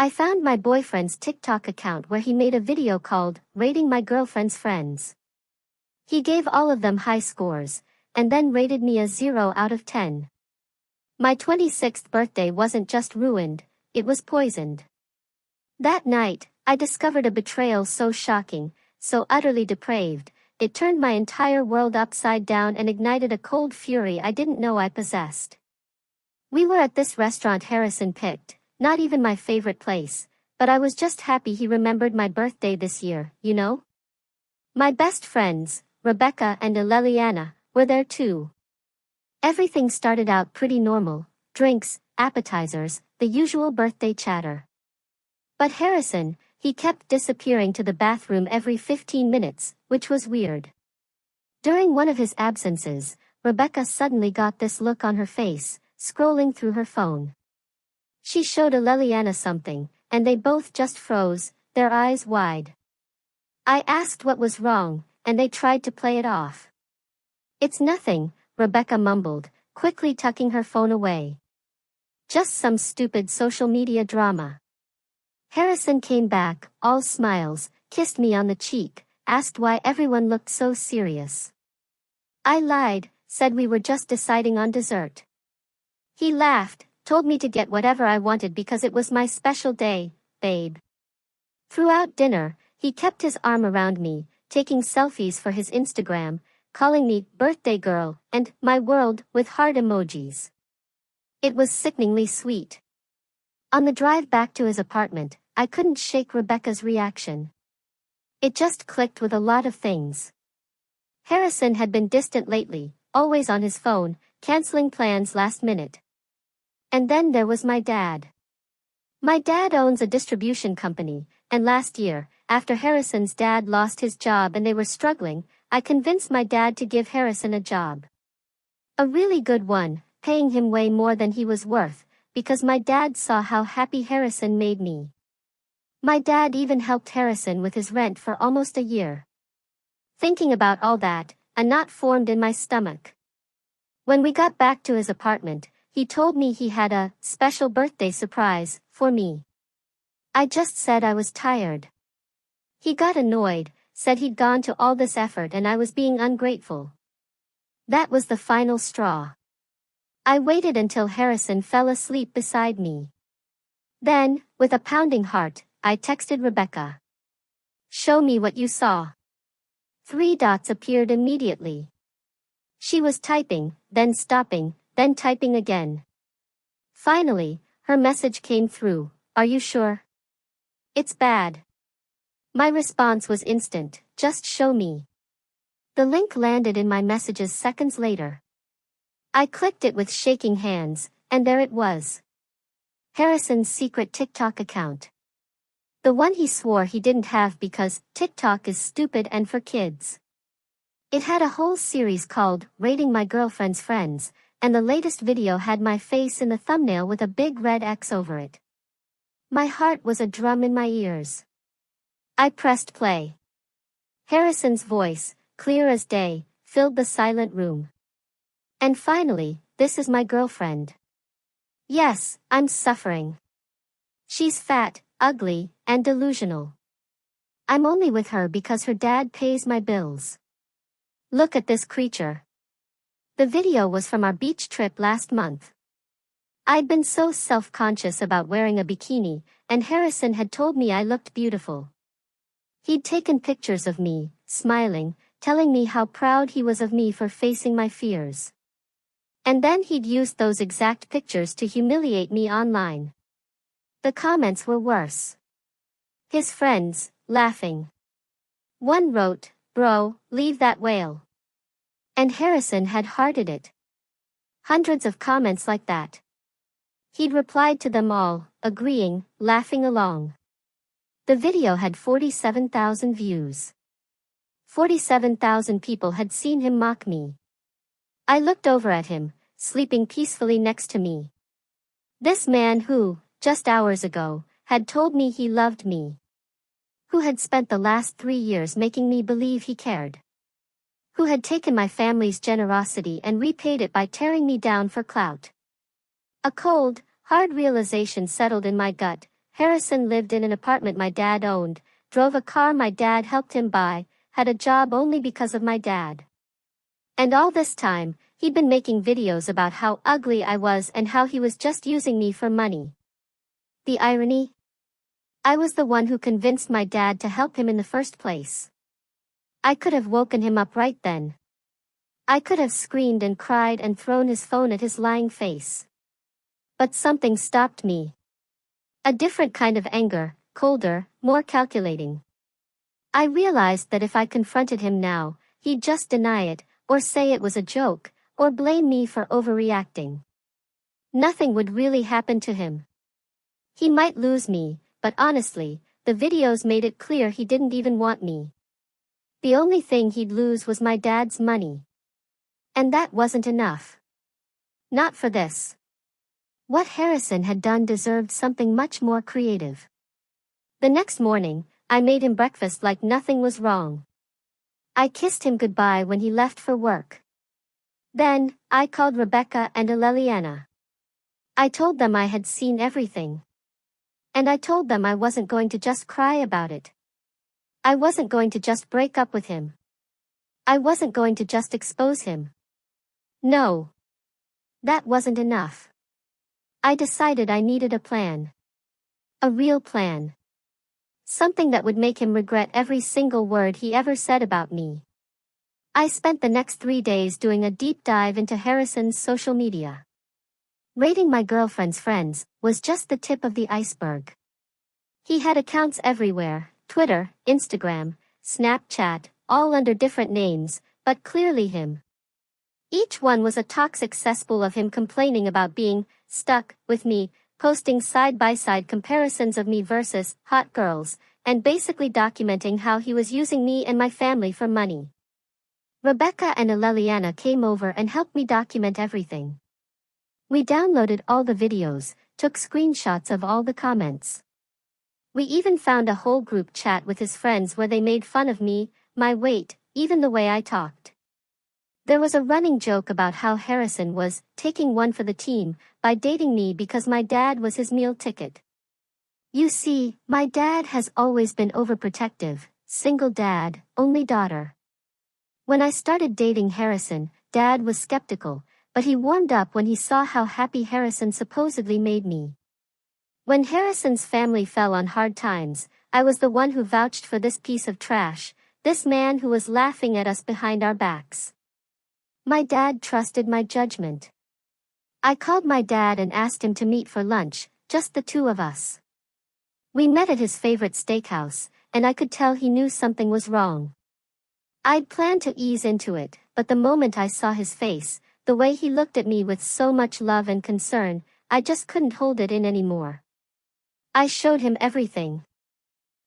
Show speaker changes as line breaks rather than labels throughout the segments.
I found my boyfriend's TikTok account where he made a video called Rating My Girlfriend's Friends. He gave all of them high scores, and then rated me a 0 out of 10. My 26th birthday wasn't just ruined, it was poisoned. That night, I discovered a betrayal so shocking, so utterly depraved, it turned my entire world upside down and ignited a cold fury I didn't know I possessed. We were at this restaurant Harrison picked, not even my favorite place, but I was just happy he remembered my birthday this year, you know? My best friends, Rebecca and Leliana, were there too. Everything started out pretty normal, drinks, appetizers, the usual birthday chatter. But Harrison, he kept disappearing to the bathroom every 15 minutes, which was weird. During one of his absences, Rebecca suddenly got this look on her face, scrolling through her phone. She showed Leliana something, and they both just froze, their eyes wide. I asked what was wrong, and they tried to play it off. "It's nothing," Rebecca mumbled, quickly tucking her phone away. "Just some stupid social media drama." Harrison came back, all smiles, kissed me on the cheek, asked why everyone looked so serious. I lied, said we were just deciding on dessert. He laughed, told me to get whatever I wanted because it was my special day, babe. Throughout dinner, he kept his arm around me, taking selfies for his Instagram, calling me birthday girl and my world with heart emojis. It was sickeningly sweet. On the drive back to his apartment, I couldn't shake Rebecca's reaction. It just clicked with a lot of things. Harrison had been distant lately, always on his phone, canceling plans last minute. And then there was my dad. My dad owns a distribution company, and last year, after Harrison's dad lost his job and they were struggling, I convinced my dad to give Harrison a job. A really good one, paying him way more than he was worth, because my dad saw how happy Harrison made me. My dad even helped Harrison with his rent for almost a year. Thinking about all that, a knot formed in my stomach. When we got back to his apartment, he told me he had a special birthday surprise for me. I just said I was tired. He got annoyed, said he'd gone to all this effort and I was being ungrateful. That was the final straw. I waited until Harrison fell asleep beside me. Then, with a pounding heart, I texted Rebecca. "Show me what you saw." 3 dots appeared immediately. She was typing, then stopping, then typing again. Finally, her message came through. "Are you sure? It's bad." My response was instant, "Just show me." The link landed in my messages seconds later. I clicked it with shaking hands, and there it was. Harrison's secret TikTok account. The one he swore he didn't have because TikTok is stupid and for kids. It had a whole series called Rating My Girlfriend's Friends, and the latest video had my face in the thumbnail with a big red X over it. My heart was a drum in my ears. I pressed play. Harrison's voice, clear as day, filled the silent room. "And finally, this is my girlfriend. Yes, I'm suffering. She's fat, ugly, and delusional. I'm only with her because her dad pays my bills. Look at this creature." The video was from our beach trip last month. I'd been so self-conscious about wearing a bikini, and Harrison had told me I looked beautiful. He'd taken pictures of me, smiling, telling me how proud he was of me for facing my fears. And then he'd used those exact pictures to humiliate me online. The comments were worse. His friends, laughing. One wrote, "Bro, leave that whale." And Harrison had hearted it. Hundreds of comments like that. He'd replied to them all, agreeing, laughing along. The video had 47,000 views. 47,000 people had seen him mock me. I looked over at him, sleeping peacefully next to me. This man who, just hours ago, had told me he loved me. Who had spent the last 3 years making me believe he cared. Who had taken my family's generosity and repaid it by tearing me down for clout. A cold, hard realization settled in my gut. Harrison lived in an apartment my dad owned, drove a car my dad helped him buy, had a job only because of my dad. And all this time, he'd been making videos about how ugly I was and how he was just using me for money. The irony? I was the one who convinced my dad to help him in the first place. I could have woken him up right then. I could have screamed and cried and thrown his phone at his lying face. But something stopped me. A different kind of anger, colder, more calculating. I realized that if I confronted him now, he'd just deny it, or say it was a joke, or blame me for overreacting. Nothing would really happen to him. He might lose me, but honestly, the videos made it clear he didn't even want me. The only thing he'd lose was my dad's money. And that wasn't enough. Not for this. What Harrison had done deserved something much more creative. The next morning, I made him breakfast like nothing was wrong. I kissed him goodbye when he left for work. Then, I called Rebecca and Aleliana. I told them I had seen everything. And I told them I wasn't going to just cry about it. I wasn't going to just break up with him. I wasn't going to just expose him. No. That wasn't enough. I decided I needed a plan. A real plan. Something that would make him regret every single word he ever said about me. I spent the next 3 days doing a deep dive into Harrison's social media. Rating my girlfriend's friends was just the tip of the iceberg. He had accounts everywhere, Twitter, Instagram, Snapchat, all under different names, but clearly him. Each one was a toxic cesspool of him complaining about being stuck with me, posting side-by-side comparisons of me versus hot girls, and basically documenting how he was using me and my family for money. Rebecca and Aleliana came over and helped me document everything. We downloaded all the videos, took screenshots of all the comments. We even found a whole group chat with his friends where they made fun of me, my weight, even the way I talked. There was a running joke about how Harrison was taking one for the team by dating me because my dad was his meal ticket. You see, my dad has always been overprotective, single dad, only daughter. When I started dating Harrison, Dad was skeptical, but he warmed up when he saw how happy Harrison supposedly made me. When Harrison's family fell on hard times, I was the one who vouched for this piece of trash, this man who was laughing at us behind our backs. My dad trusted my judgment. I called my dad and asked him to meet for lunch, just the two of us. We met at his favorite steakhouse, and I could tell he knew something was wrong. I'd planned to ease into it, but the moment I saw his face, the way he looked at me with so much love and concern, I just couldn't hold it in anymore. I showed him everything.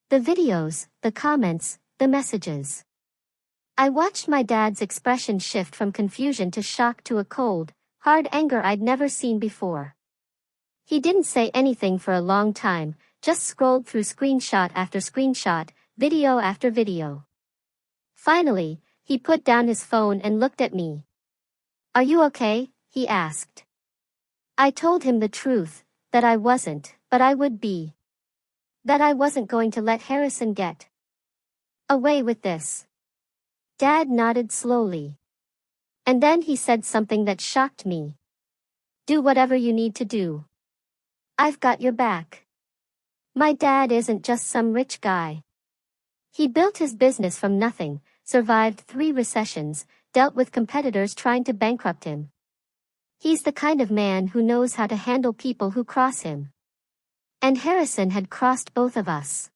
The videos, the comments, the messages. I watched my dad's expression shift from confusion to shock to a cold, hard anger I'd never seen before. He didn't say anything for a long time, just scrolled through screenshot after screenshot, video after video. Finally, he put down his phone and looked at me. "Are you okay?" he asked. I told him the truth, that I wasn't, but I would be. That I wasn't going to let Harrison get away with this. Dad nodded slowly. And then he said something that shocked me. "Do whatever you need to do. I've got your back." My dad isn't just some rich guy. He built his business from nothing, survived 3 recessions, dealt with competitors trying to bankrupt him. He's the kind of man who knows how to handle people who cross him. And Harrison had crossed both of us.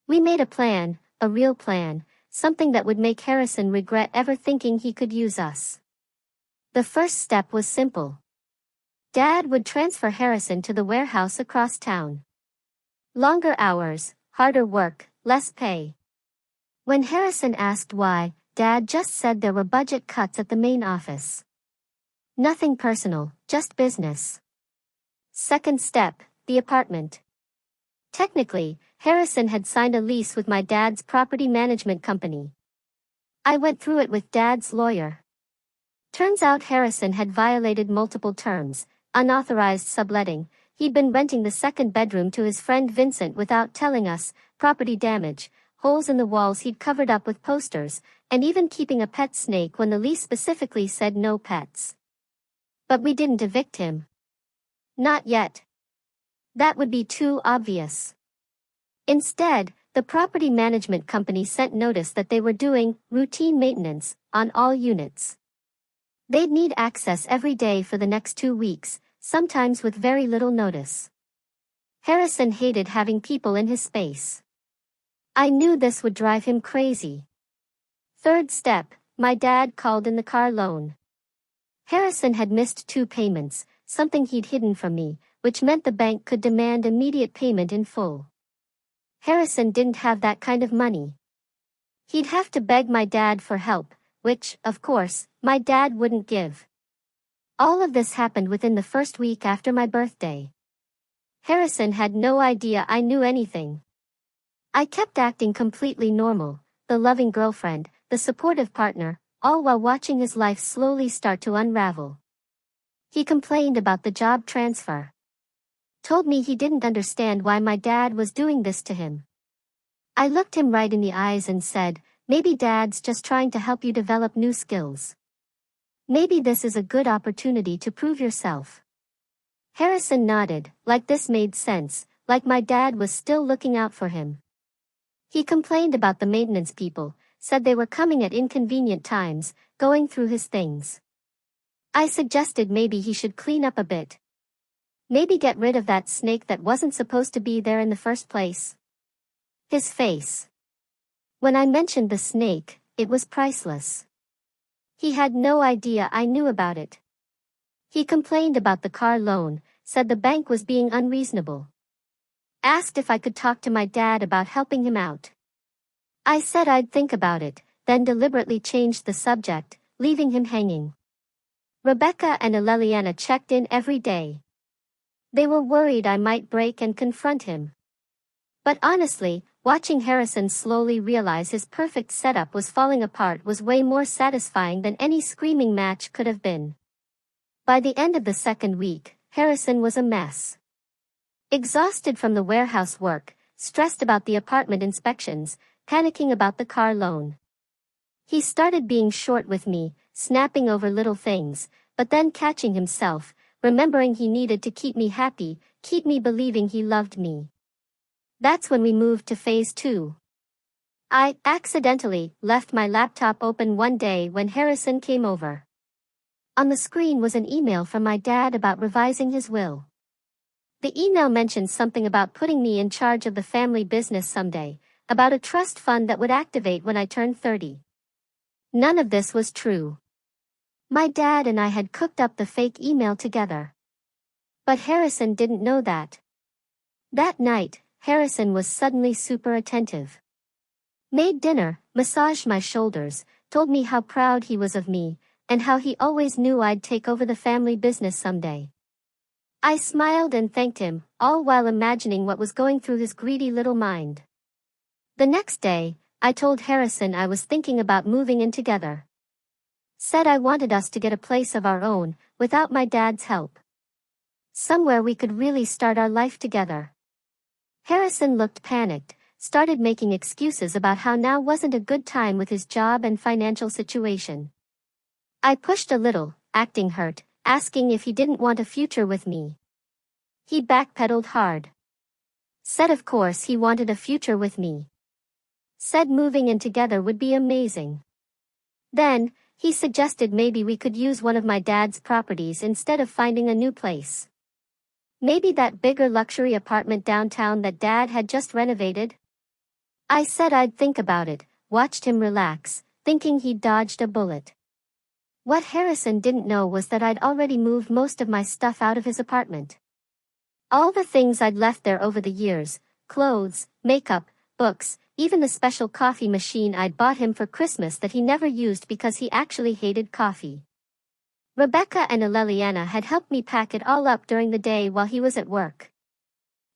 We made a plan, a real plan, something that would make Harrison regret ever thinking he could use us. The first step was simple. Dad would transfer Harrison to the warehouse across town. Longer hours, harder work, less pay. When Harrison asked why, Dad just said there were budget cuts at the main office. Nothing personal, just business. Second step, the apartment. Technically, Harrison had signed a lease with my dad's property management company. I went through it with Dad's lawyer. Turns out Harrison had violated multiple terms, unauthorized subletting, He'd been renting the second bedroom to his friend Vincent without telling us, property damage, holes in the walls he'd covered up with posters, and even keeping a pet snake when the lease specifically said no pets. But we didn't evict him. Not yet. That would be too obvious. Instead, the property management company sent notice that they were doing routine maintenance on all units. They'd need access every day for the next 2 weeks, sometimes with very little notice. Harrison hated having people in his space. I knew this would drive him crazy. Third step, my dad called in the car loan. Harrison had missed 2 payments, something he'd hidden from me, which meant the bank could demand immediate payment in full. Harrison didn't have that kind of money. He'd have to beg my dad for help, which, of course, my dad wouldn't give. All of this happened within the first week after my birthday. Harrison had no idea I knew anything. I kept acting completely normal, the loving girlfriend, the supportive partner, all while watching his life slowly start to unravel. He complained about the job transfer. Told me he didn't understand why my dad was doing this to him. I looked him right in the eyes and said, maybe Dad's just trying to help you develop new skills. Maybe this is a good opportunity to prove yourself. Harrison nodded, like this made sense, like my dad was still looking out for him. He complained about the maintenance people, said they were coming at inconvenient times, going through his things. I suggested maybe he should clean up a bit. Maybe get rid of that snake that wasn't supposed to be there in the first place. His face. When I mentioned the snake, it was priceless. He had no idea I knew about it. He complained about the car loan, said the bank was being unreasonable. Asked if I could talk to my dad about helping him out. I said I'd think about it, then deliberately changed the subject, leaving him hanging. Rebecca and Aleliana checked in every day. They were worried I might break and confront him. But honestly, watching Harrison slowly realize his perfect setup was falling apart was way more satisfying than any screaming match could have been. By the end of the second week, Harrison was a mess. Exhausted from the warehouse work, stressed about the apartment inspections, panicking about the car loan. He started being short with me, snapping over little things, but then catching himself, remembering he needed to keep me happy, keep me believing he loved me. That's when we moved to phase 2. I accidentally left my laptop open one day when Harrison came over. On the screen was an email from my dad about revising his will. The email mentioned something about putting me in charge of the family business someday, about a trust fund that would activate when I turned 30. None of this was true. My dad and I had cooked up the fake email together. But Harrison didn't know that. That night, Harrison was suddenly super attentive. Made dinner, massaged my shoulders, told me how proud he was of me, and how he always knew I'd take over the family business someday. I smiled and thanked him, all while imagining what was going through his greedy little mind. The next day, I told Harrison I was thinking about moving in together. Said I wanted us to get a place of our own, without my dad's help. Somewhere we could really start our life together. Harrison looked panicked, started making excuses about how now wasn't a good time with his job and financial situation. I pushed a little, acting hurt, asking if he didn't want a future with me. He backpedaled hard. Said of course he wanted a future with me. Said moving in together would be amazing. Then, he suggested maybe we could use one of my dad's properties instead of finding a new place. Maybe that bigger luxury apartment downtown that Dad had just renovated? I said I'd think about it, watched him relax, thinking he'd dodged a bullet. What Harrison didn't know was that I'd already moved most of my stuff out of his apartment. All the things I'd left there over the years, clothes, makeup, books, even the special coffee machine I'd bought him for Christmas that he never used because he actually hated coffee. Rebecca and Aleliana had helped me pack it all up during the day while he was at work.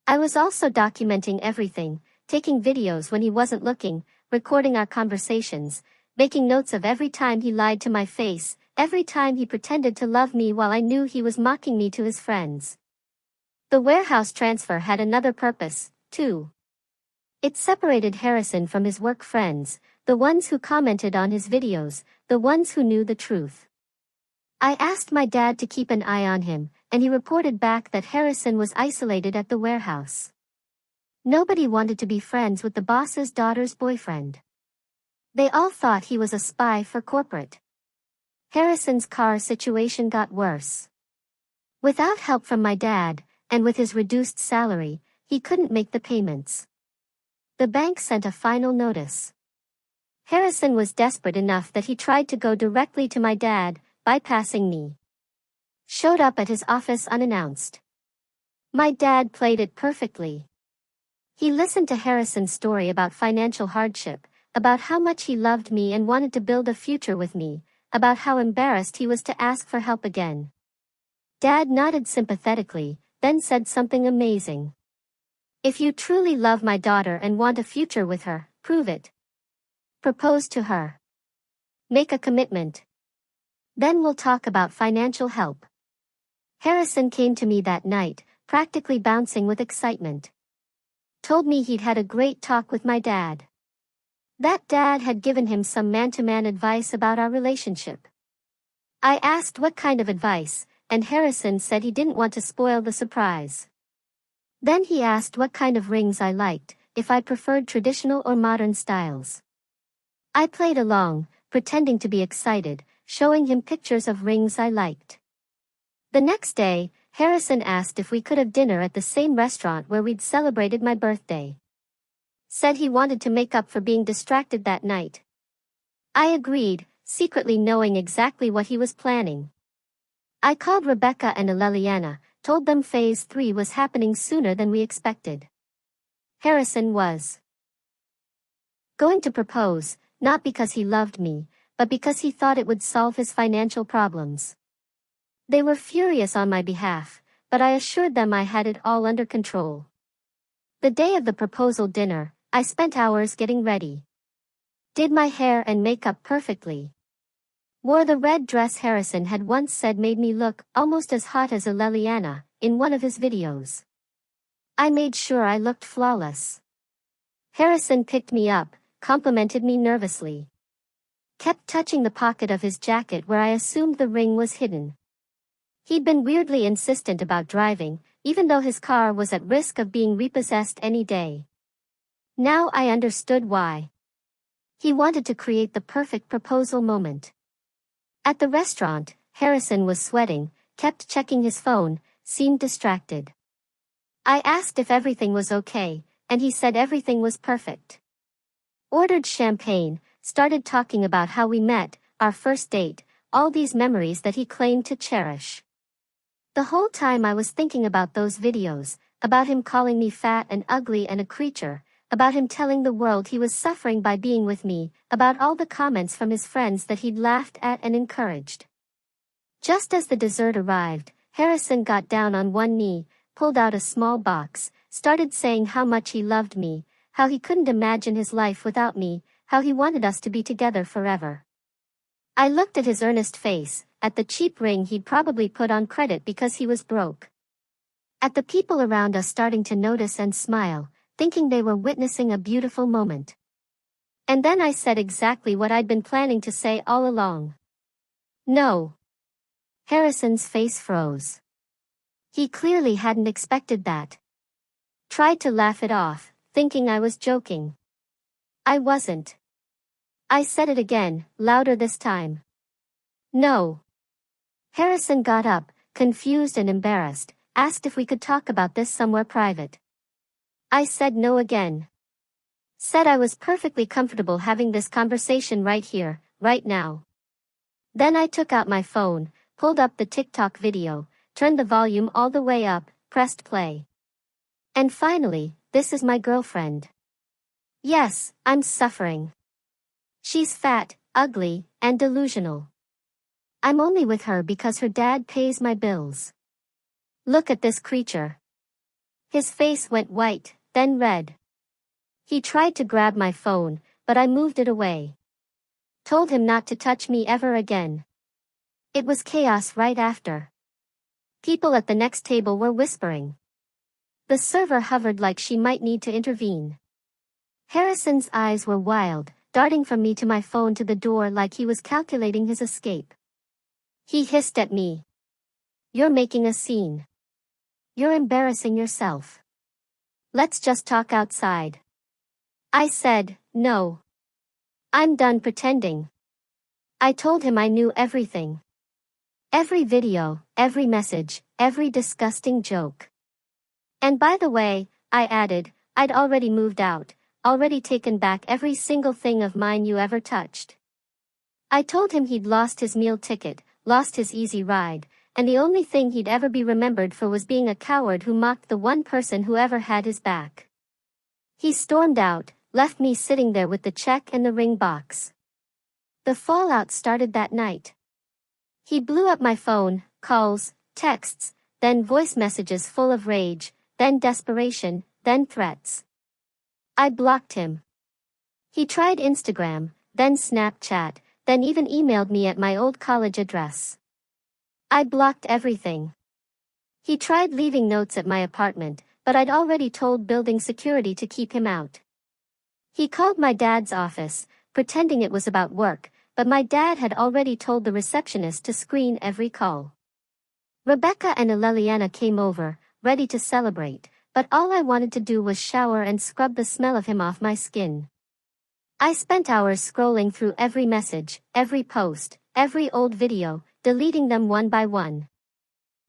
I was also documenting everything, taking videos when he wasn't looking, recording our conversations, making notes of every time he lied to my face, every time he pretended to love me while I knew he was mocking me to his friends. The warehouse transfer had another purpose, too. It separated Harrison from his work friends, the ones who commented on his videos, the ones who knew the truth. I asked my dad to keep an eye on him, and he reported back that Harrison was isolated at the warehouse. Nobody wanted to be friends with the boss's daughter's boyfriend. They all thought he was a spy for corporate. Harrison's car situation got worse. Without help from my dad, and with his reduced salary, he couldn't make the payments. The bank sent a final notice. Harrison was desperate enough that he tried to go directly to my dad, bypassing me. Showed up at his office unannounced. My dad played it perfectly. He listened to Harrison's story about financial hardship, about how much he loved me and wanted to build a future with me, about how embarrassed he was to ask for help again. Dad nodded sympathetically, then said something amazing. If you truly love my daughter and want a future with her, prove it. Propose to her. Make a commitment. Then we'll talk about financial help. Harrison came to me that night, practically bouncing with excitement. Told me he'd had a great talk with my dad. That dad had given him some man-to-man advice about our relationship. I asked what kind of advice, and Harrison said he didn't want to spoil the surprise. Then he asked what kind of rings I liked, if I preferred traditional or modern styles. I played along, pretending to be excited, showing him pictures of rings I liked. The next day, Harrison asked if we could have dinner at the same restaurant where we'd celebrated my birthday. Said he wanted to make up for being distracted that night. I agreed, secretly knowing exactly what he was planning. I called Rebecca and Aleliana, told them Phase 3 was happening sooner than we expected. Harrison was going to propose, not because he loved me, but because he thought it would solve his financial problems. They were furious on my behalf, but I assured them I had it all under control. The day of the proposal dinner, I spent hours getting ready. Did my hair and makeup perfectly. Wore the red dress Harrison had once said made me look almost as hot as Aleliana in one of his videos. I made sure I looked flawless. Harrison picked me up, complimented me nervously. Kept touching the pocket of his jacket where I assumed the ring was hidden. He'd been weirdly insistent about driving, even though his car was at risk of being repossessed any day. Now I understood why. He wanted to create the perfect proposal moment. At the restaurant, Harrison was sweating, kept checking his phone, seemed distracted. I asked if everything was okay, and he said everything was perfect. Ordered champagne, started talking about how we met, our first date, all these memories that he claimed to cherish. The whole time I was thinking about those videos, about him calling me fat and ugly and a creature, about him telling the world he was suffering by being with me, about all the comments from his friends that he'd laughed at and encouraged. Just as the dessert arrived, Harrison got down on one knee, pulled out a small box, started saying how much he loved me, how he couldn't imagine his life without me, how he wanted us to be together forever. I looked at his earnest face, at the cheap ring he'd probably put on credit because he was broke. At the people around us starting to notice and smile, thinking they were witnessing a beautiful moment. And then I said exactly what I'd been planning to say all along. No. Harrison's face froze. He clearly hadn't expected that. Tried to laugh it off, thinking I was joking. I wasn't. I said it again, louder this time. No. Harrison got up, confused and embarrassed, asked if we could talk about this somewhere private. I said no again. Said I was perfectly comfortable having this conversation right here, right now. Then I took out my phone, pulled up the TikTok video, turned the volume all the way up, pressed play. And finally, this is my girlfriend. Yes, I'm suffering. She's fat, ugly, and delusional. I'm only with her because her dad pays my bills. Look at this creature. His face went white, then red. He tried to grab my phone, but I moved it away. Told him not to touch me ever again. It was chaos right after. People at the next table were whispering. The server hovered like she might need to intervene. Harrison's eyes were wild, darting from me to my phone to the door like he was calculating his escape. He hissed at me. "You're making a scene. You're embarrassing yourself. Let's just talk outside." I said, "No. I'm done pretending." I told him I knew everything. Every video, every message, every disgusting joke. And by the way, I added, I'd already moved out, already taken back every single thing of mine you ever touched. I told him he'd lost his meal ticket, lost his easy ride, and the only thing he'd ever be remembered for was being a coward who mocked the one person who ever had his back. He stormed out, left me sitting there with the check and the ring box. The fallout started that night. He blew up my phone, calls, texts, then voice messages full of rage, then desperation, then threats. I blocked him. He tried Instagram, then Snapchat, then even emailed me at my old college address. I blocked everything. He tried leaving notes at my apartment, but I'd already told building security to keep him out. He called my dad's office, pretending it was about work, but my dad had already told the receptionist to screen every call. Rebecca and Aleliana came over, ready to celebrate, but all I wanted to do was shower and scrub the smell of him off my skin. I spent hours scrolling through every message, every post, every old video, deleting them one by one.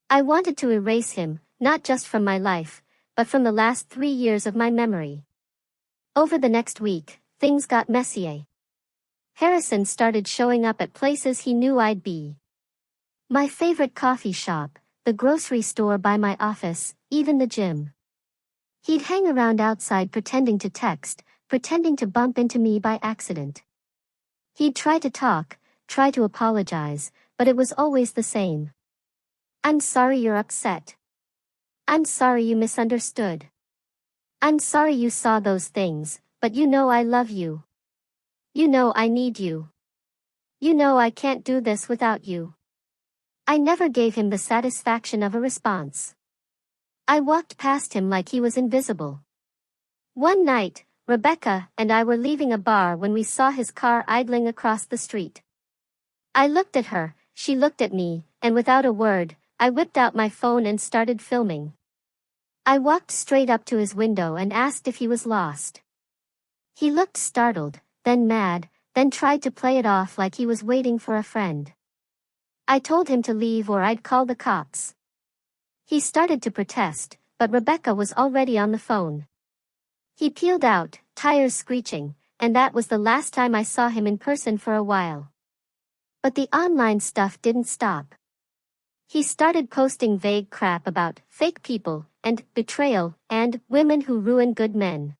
I wanted to erase him, not just from my life, but from the last 3 years of my memory. Over the next week, things got messy. Harrison started showing up at places he knew I'd be. My favorite coffee shop, the grocery store by my office, even the gym. He'd hang around outside pretending to text, pretending to bump into me by accident. He'd try to talk, try to apologize, but it was always the same. "I'm sorry you're upset. I'm sorry you misunderstood. I'm sorry you saw those things, but you know I love you. You know I need you. You know I can't do this without you." I never gave him the satisfaction of a response. I walked past him like he was invisible. One night, Rebecca and I were leaving a bar when we saw his car idling across the street. I looked at her, she looked at me, and without a word, I whipped out my phone and started filming. I walked straight up to his window and asked if he was lost. He looked startled, then mad, then tried to play it off like he was waiting for a friend. I told him to leave or I'd call the cops. He started to protest, but Rebecca was already on the phone. He peeled out, tires screeching, and that was the last time I saw him in person for a while. But the online stuff didn't stop. He started posting vague crap about fake people, and betrayal, and women who ruin good men.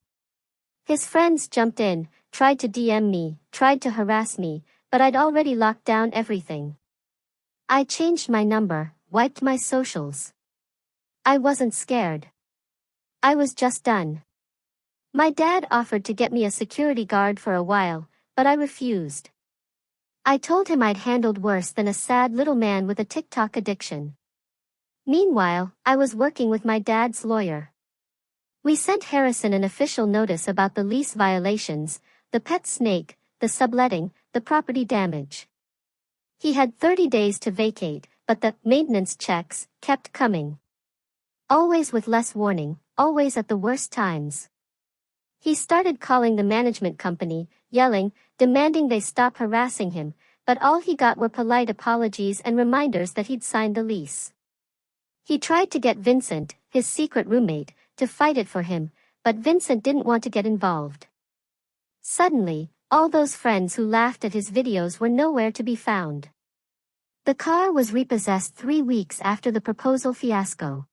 His friends jumped in, tried to DM me, tried to harass me, but I'd already locked down everything. I changed my number, wiped my socials. I wasn't scared. I was just done. My dad offered to get me a security guard for a while, but I refused. I told him I'd handled worse than a sad little man with a TikTok addiction. Meanwhile, I was working with my dad's lawyer. We sent Harrison an official notice about the lease violations, the pet snake, the subletting, the property damage. He had 30 days to vacate, but the maintenance checks kept coming. Always with less warning, always at the worst times. He started calling the management company, yelling, demanding they stop harassing him, but all he got were polite apologies and reminders that he'd signed the lease. He tried to get Vincent, his secret roommate, to fight it for him, but Vincent didn't want to get involved. Suddenly, all those friends who laughed at his videos were nowhere to be found. The car was repossessed 3 weeks after the proposal fiasco.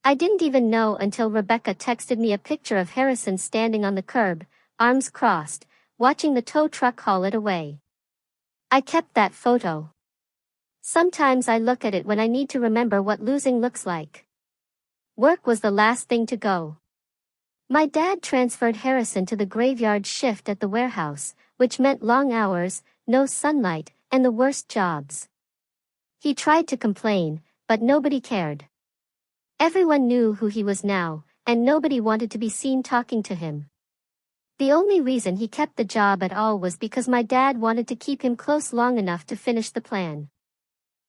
I didn't even know until Rebecca texted me a picture of Harrison standing on the curb, arms crossed, watching the tow truck haul it away. I kept that photo. Sometimes I look at it when I need to remember what losing looks like. Work was the last thing to go. My dad transferred Harrison to the graveyard shift at the warehouse, which meant long hours, no sunlight, and the worst jobs. He tried to complain, but nobody cared. Everyone knew who he was now, and nobody wanted to be seen talking to him. The only reason he kept the job at all was because my dad wanted to keep him close long enough to finish the plan.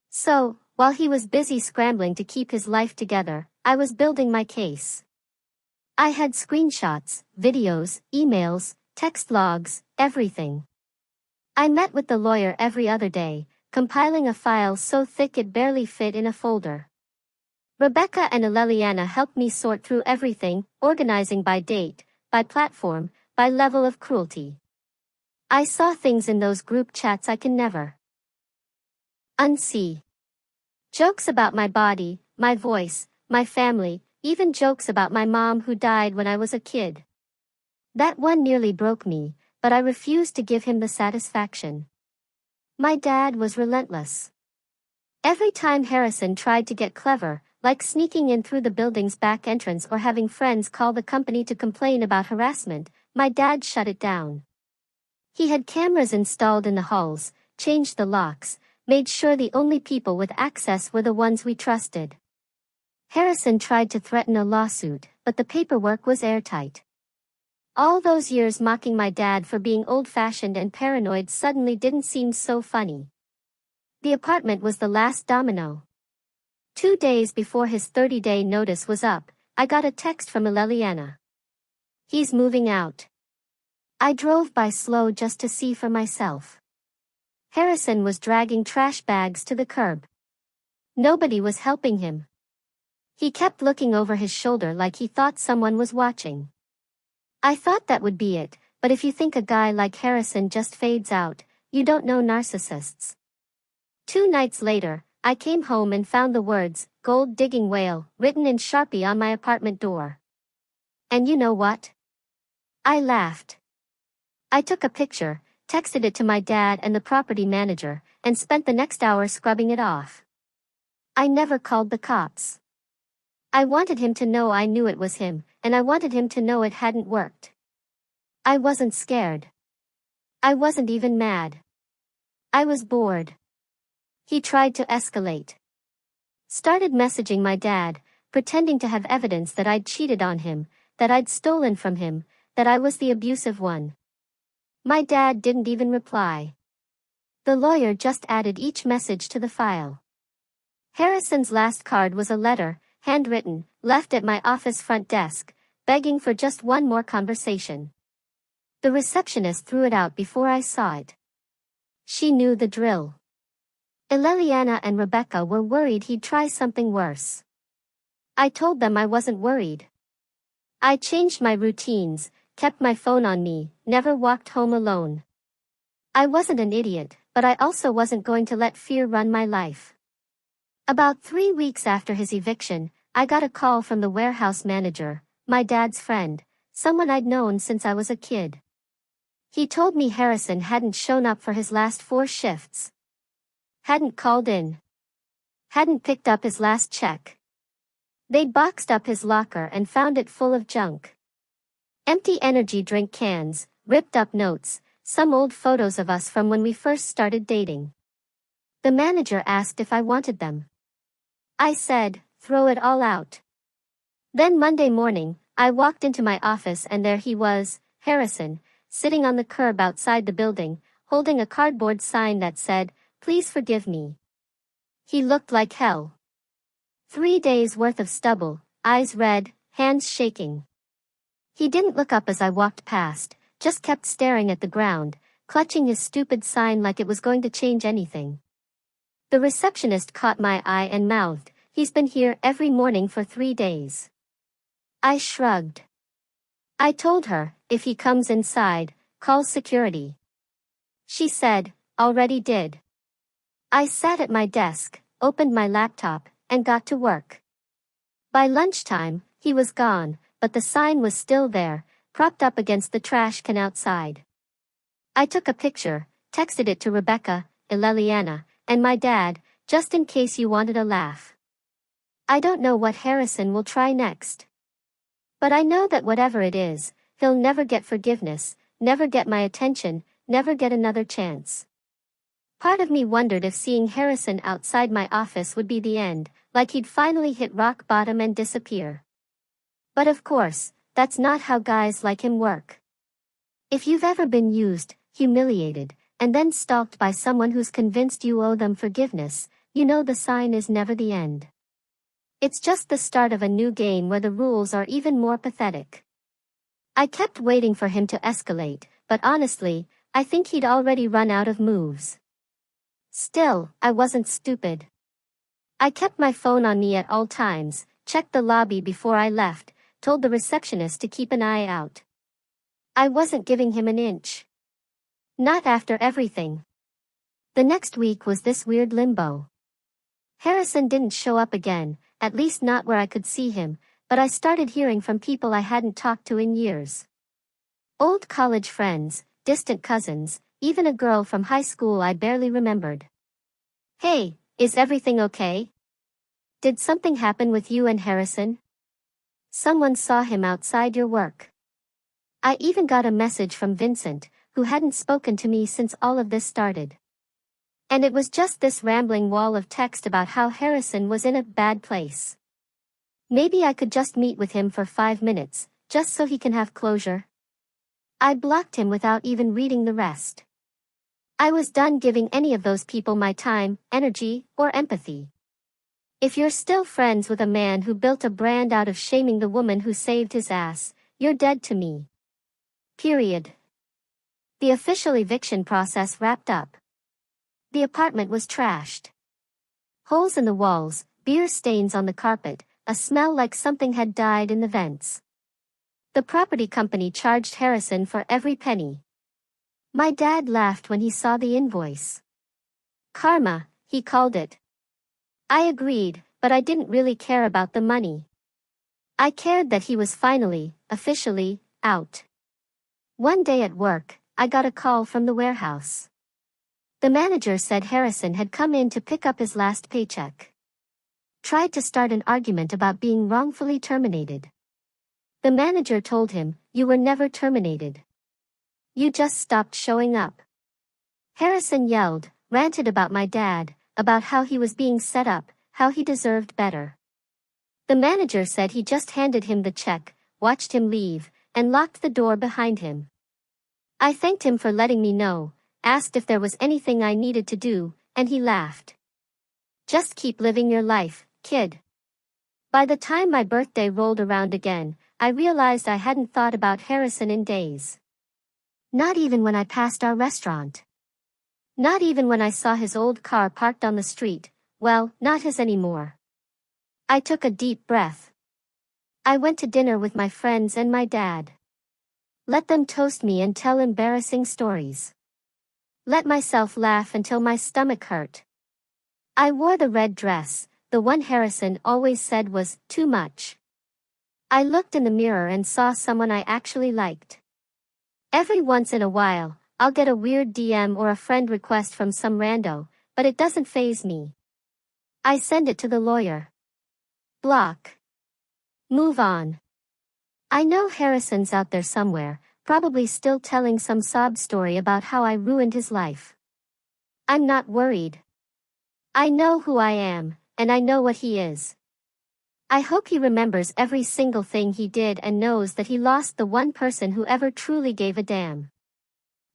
So, while he was busy scrambling to keep his life together, I was building my case. I had screenshots, videos, emails, text logs, everything. I met with the lawyer every other day, compiling a file so thick it barely fit in a folder. Rebecca and Eleliana helped me sort through everything, organizing by date, by platform, by level of cruelty. I saw things in those group chats I can never unsee. Jokes about my body, my voice, my family, even jokes about my mom who died when I was a kid. That one nearly broke me, but I refused to give him the satisfaction. My dad was relentless. Every time Harrison tried to get clever, like sneaking in through the building's back entrance or having friends call the company to complain about harassment, my dad shut it down. He had cameras installed in the halls, changed the locks, made sure the only people with access were the ones we trusted. Harrison tried to threaten a lawsuit, but the paperwork was airtight. All those years mocking my dad for being old-fashioned and paranoid suddenly didn't seem so funny. The apartment was the last domino. 2 days before his 30-day notice was up, I got a text from Eleliana. He's moving out. I drove by slow just to see for myself. Harrison was dragging trash bags to the curb. Nobody was helping him. He kept looking over his shoulder like he thought someone was watching. I thought that would be it, but if you think a guy like Harrison just fades out, you don't know narcissists. 2 nights later, I came home and found the words, "Gold Digging Whale," written in Sharpie on my apartment door. And you know what? I laughed. I took a picture, texted it to my dad and the property manager, and spent the next hour scrubbing it off. I never called the cops. I wanted him to know I knew it was him, and I wanted him to know it hadn't worked. I wasn't scared. I wasn't even mad. I was bored. He tried to escalate. Started messaging my dad, pretending to have evidence that I'd cheated on him, that I'd stolen from him, that I was the abusive one. My dad didn't even reply. The lawyer just added each message to the file. Harrison's last card was a letter, handwritten, left at my office front desk, begging for just one more conversation. The receptionist threw it out before I saw it. She knew the drill. Eleliana and Rebecca were worried he'd try something worse. I told them I wasn't worried. I changed my routines, kept my phone on me, never walked home alone. I wasn't an idiot, but I also wasn't going to let fear run my life. About 3 weeks after his eviction, I got a call from the warehouse manager, my dad's friend, someone I'd known since I was a kid. He told me Harrison hadn't shown up for his last 4 shifts. Hadn't called in. Hadn't picked up his last check. They'd boxed up his locker and found it full of junk. Empty energy drink cans, ripped up notes, some old photos of us from when we first started dating. The manager asked if I wanted them. I said, throw it all out. Then Monday morning, I walked into my office and there he was, Harrison, sitting on the curb outside the building, holding a cardboard sign that said, "Please forgive me." He looked like hell. 3 days worth of stubble, eyes red, hands shaking. He didn't look up as I walked past, just kept staring at the ground, clutching his stupid sign like it was going to change anything. The receptionist caught my eye and mouthed, "He's been here every morning for 3 days." I shrugged. I told her, if he comes inside, call security. She said, already did. I sat at my desk, opened my laptop, and got to work. By lunchtime, he was gone, but the sign was still there, propped up against the trash can outside. I took a picture, texted it to Rebecca, Eleliana, and my dad, just in case you wanted a laugh. I don't know what Harrison will try next. But I know that whatever it is, he'll never get forgiveness, never get my attention, never get another chance. Part of me wondered if seeing Harrison outside my office would be the end, like he'd finally hit rock bottom and disappear. But of course, that's not how guys like him work. If you've ever been used, humiliated, and then stalked by someone who's convinced you owe them forgiveness, you know the sign is never the end. It's just the start of a new game where the rules are even more pathetic. I kept waiting for him to escalate, but honestly, I think he'd already run out of moves. Still, I wasn't stupid. I kept my phone on me at all times, checked the lobby before I left, told the receptionist to keep an eye out. I wasn't giving him an inch. Not after everything. The next week was this weird limbo. Harrison didn't show up again, at least not where I could see him, but I started hearing from people I hadn't talked to in years. Old college friends, distant cousins, even a girl from high school I barely remembered. "Hey, is everything okay? Did something happen with you and Harrison? Someone saw him outside your work." I even got a message from Vincent, who hadn't spoken to me since all of this started. And it was just this rambling wall of text about how Harrison was in a bad place. Maybe I could just meet with him for 5 minutes, just so he can have closure. I blocked him without even reading the rest. I was done giving any of those people my time, energy, or empathy. If you're still friends with a man who built a brand out of shaming the woman who saved his ass, you're dead to me. Period. The official eviction process wrapped up. The apartment was trashed. Holes in the walls, beer stains on the carpet, a smell like something had died in the vents. The property company charged Harrison for every penny. My dad laughed when he saw the invoice. Karma, he called it. I agreed, but I didn't really care about the money. I cared that he was finally, officially, out. One day at work, I got a call from the warehouse. The manager said Harrison had come in to pick up his last paycheck. Tried to start an argument about being wrongfully terminated. The manager told him, "You were never terminated. You just stopped showing up." Harrison yelled, ranted about my dad, about how he was being set up, how he deserved better. The manager said he just handed him the check, watched him leave, and locked the door behind him. I thanked him for letting me know, asked if there was anything I needed to do, and he laughed. "Just keep living your life, kid." By the time my birthday rolled around again, I realized I hadn't thought about Harrison in days. Not even when I passed our restaurant. Not even when I saw his old car parked on the street, well, not his anymore. I took a deep breath. I went to dinner with my friends and my dad. Let them toast me and tell embarrassing stories. Let myself laugh until my stomach hurt. I wore the red dress, the one Harrison always said was too much. I looked in the mirror and saw someone I actually liked. Every once in a while, I'll get a weird DM or a friend request from some rando, but it doesn't faze me. I send it to the lawyer. Block. Move on. I know Harrison's out there somewhere, probably still telling some sob story about how I ruined his life. I'm not worried. I know who I am, and I know what he is. I hope he remembers every single thing he did and knows that he lost the one person who ever truly gave a damn.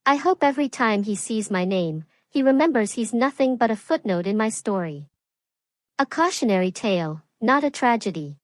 I hope every time he sees my name, he remembers he's nothing but a footnote in my story. A cautionary tale, not a tragedy.